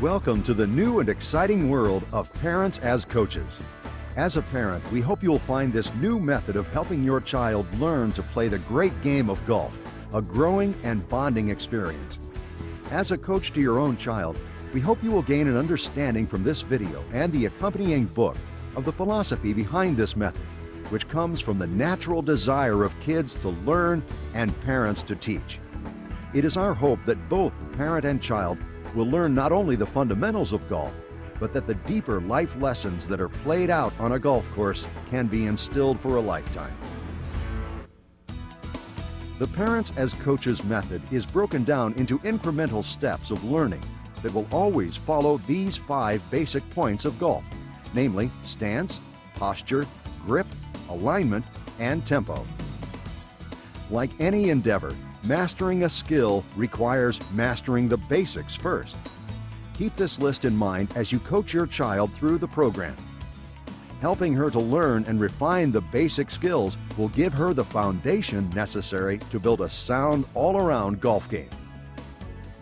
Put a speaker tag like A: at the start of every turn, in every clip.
A: Welcome to the new and exciting world of parents as coaches. As a parent, we hope you'll find this new method of helping your child learn to play the great game of golf, a growing and bonding experience. As a coach to your own child, we hope you will gain an understanding from this video and the accompanying book of the philosophy behind this method, which comes from the natural desire of kids to learn and parents to teach. It is our hope that both parent and child will learn not only the fundamentals of golf, but that the deeper life lessons that are played out on a golf course can be instilled for a lifetime. The Parents as Coaches method is broken down into incremental steps of learning that will always follow these 5 basic points of golf, namely stance, posture, grip, alignment, and tempo. Like any endeavor, mastering a skill requires mastering the basics first. Keep this list in mind as you coach your child through the program. Helping her to learn and refine the basic skills will give her the foundation necessary to build a sound all-around golf game.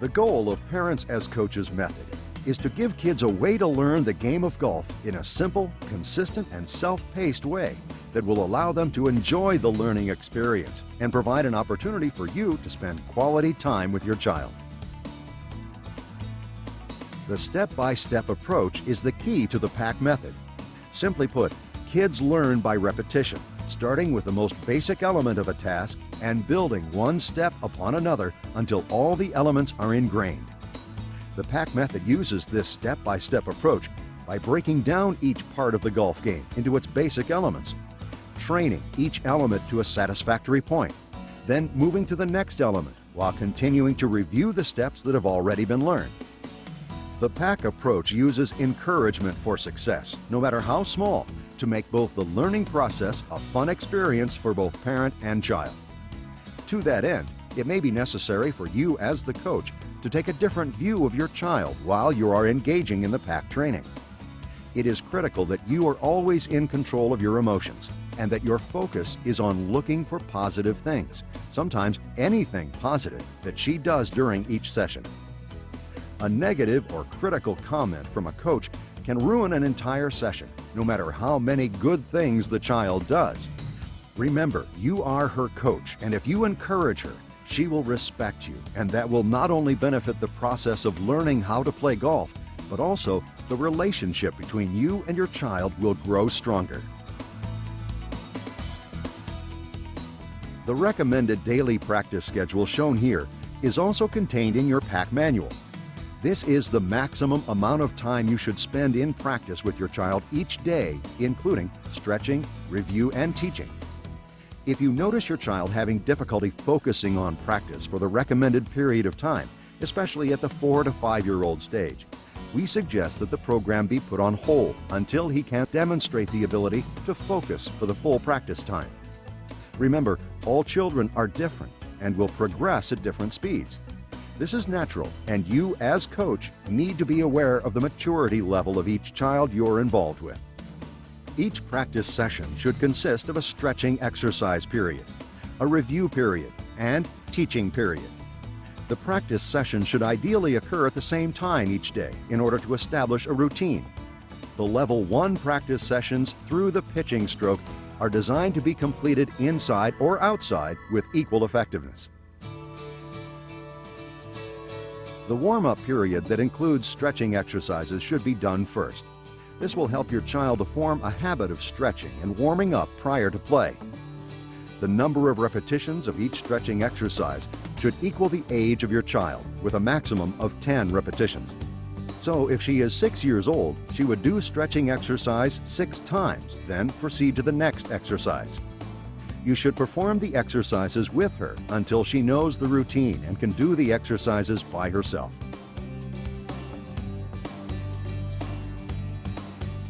A: The goal of Parents as Coaches method is to give kids a way to learn the game of golf in a simple, consistent, and self-paced way that will allow them to enjoy the learning experience and provide an opportunity for you to spend quality time with your child. The step-by-step approach is the key to the PAC method. Simply put, kids learn by repetition, starting with the most basic element of a task and building one step upon another until all the elements are ingrained. The PAC method uses this step-by-step approach by breaking down each part of the golf game into its basic elements, training each element to a satisfactory point, then moving to the next element while continuing to review the steps that have already been learned. The PAC approach uses encouragement for success, no matter how small, to make both the learning process a fun experience for both parent and child. To that end, it may be necessary for you as the coach to take a different view of your child while you are engaging in the PAC training. It is critical that you are always in control of your emotions and that your focus is on looking for positive things, sometimes anything positive that she does during each session. A negative or critical comment from a coach can ruin an entire session, no matter how many good things the child does. Remember, you are her coach, and if you encourage her, she will respect you, and that will not only benefit the process of learning how to play golf, but also the relationship between you and your child will grow stronger. The recommended daily practice schedule shown here is also contained in your PAC manual. This is the maximum amount of time you should spend in practice with your child each day, including stretching, review, and teaching. If you notice your child having difficulty focusing on practice for the recommended period of time, especially at the 4 to 5-year-old stage, we suggest that the program be put on hold until he can demonstrate the ability to focus for the full practice time. Remember, all children are different and will progress at different speeds. This is natural, and you as coach need to be aware of the maturity level of each child you're involved with. Each practice session should consist of a stretching exercise period, a review period, and teaching period. The practice session should ideally occur at the same time each day in order to establish a routine. The Level 1 practice sessions through the pitching stroke are designed to be completed inside or outside with equal effectiveness. The warm-up period that includes stretching exercises should be done first. This will help your child to form a habit of stretching and warming up prior to play. The number of repetitions of each stretching exercise should equal the age of your child, with a maximum of 10 repetitions. So if she is 6 years old, she would do stretching exercise 6 times, then proceed to the next exercise. You should perform the exercises with her until she knows the routine and can do the exercises by herself.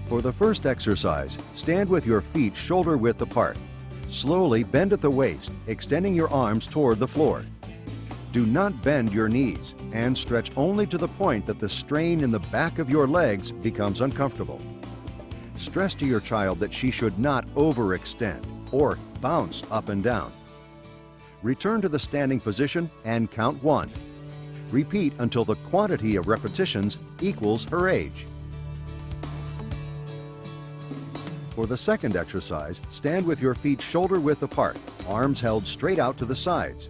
A: For the first exercise, stand with your feet shoulder-width apart. Slowly bend at the waist, extending your arms toward the floor. Do not bend your knees and stretch only to the point that the strain in the back of your legs becomes uncomfortable. Stress to your child that she should not overextend or bounce up and down. Return to the standing position and count 1. Repeat until the quantity of repetitions equals her age. For the second exercise, stand with your feet shoulder-width apart, arms held straight out to the sides.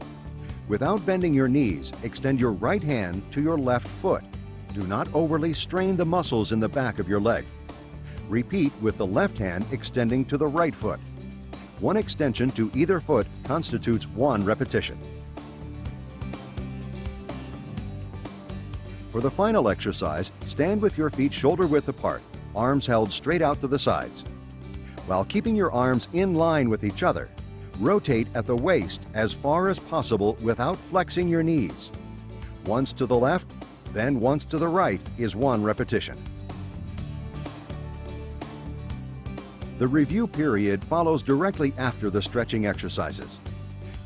A: Without bending your knees, extend your right hand to your left foot. Do not overly strain the muscles in the back of your leg. Repeat with the left hand extending to the right foot. One extension to either foot constitutes one repetition. For the final exercise, stand with your feet shoulder-width apart, arms held straight out to the sides. While keeping your arms in line with each other, rotate at the waist as far as possible without flexing your knees. Once to the left, then once to the right is one repetition. The review period follows directly after the stretching exercises.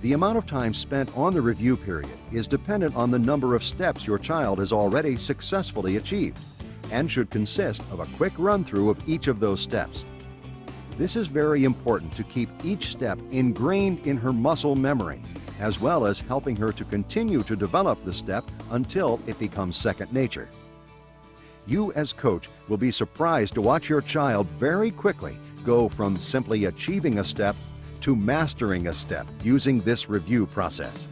A: The amount of time spent on the review period is dependent on the number of steps your child has already successfully achieved and should consist of a quick run-through of each of those steps. This is very important to keep each step ingrained in her muscle memory, as well as helping her to continue to develop the step until it becomes second nature. You as coach will be surprised to watch your child very quickly go from simply achieving a step to mastering a step using this review process.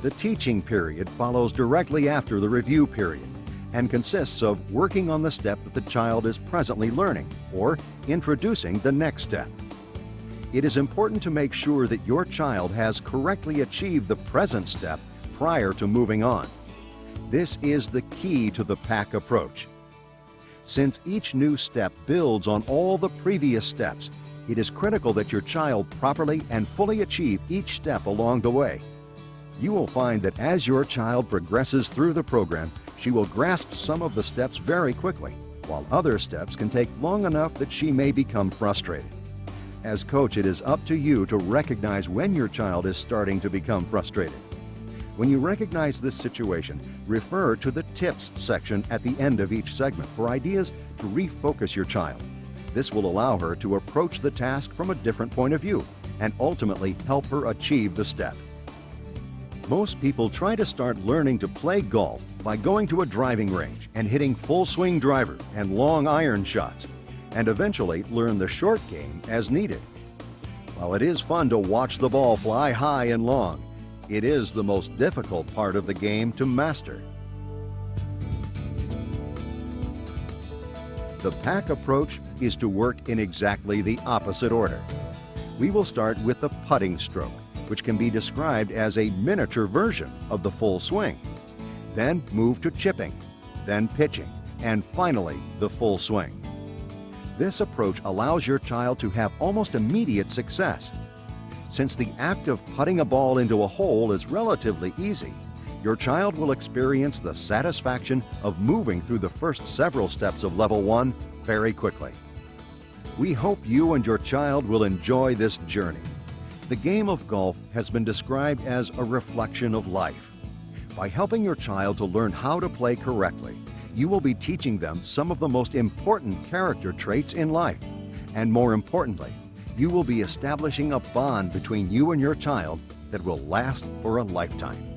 A: The teaching period follows directly after the review period and consists of working on the step that the child is presently learning or introducing the next step. It is important to make sure that your child has correctly achieved the present step prior to moving on. This is the key to the PAC approach. Since each new step builds on all the previous steps, it is critical that your child properly and fully achieve each step along the way. You will find that as your child progresses through the program, she will grasp some of the steps very quickly, while other steps can take long enough that she may become frustrated. As coach, it is up to you to recognize when your child is starting to become frustrated. When you recognize this situation, refer to the tips section at the end of each segment for ideas to refocus your child. This will allow her to approach the task from a different point of view and ultimately help her achieve the step. Most people try to start learning to play golf by going to a driving range and hitting full swing driver and long iron shots, and eventually learn the short game as needed. While it is fun to watch the ball fly high and long, it is the most difficult part of the game to master. The PAC approach is to work in exactly the opposite order. We will start with the putting stroke, which can be described as a miniature version of the full swing. Then move to chipping, then pitching, and finally the full swing. This approach allows your child to have almost immediate success. Since the act of putting a ball into a hole is relatively easy, your child will experience the satisfaction of moving through the first several steps of Level 1 very quickly. We hope you and your child will enjoy this journey. The game of golf has been described as a reflection of life. By helping your child to learn how to play correctly, you will be teaching them some of the most important character traits in life. And more importantly, you will be establishing a bond between you and your child that will last for a lifetime.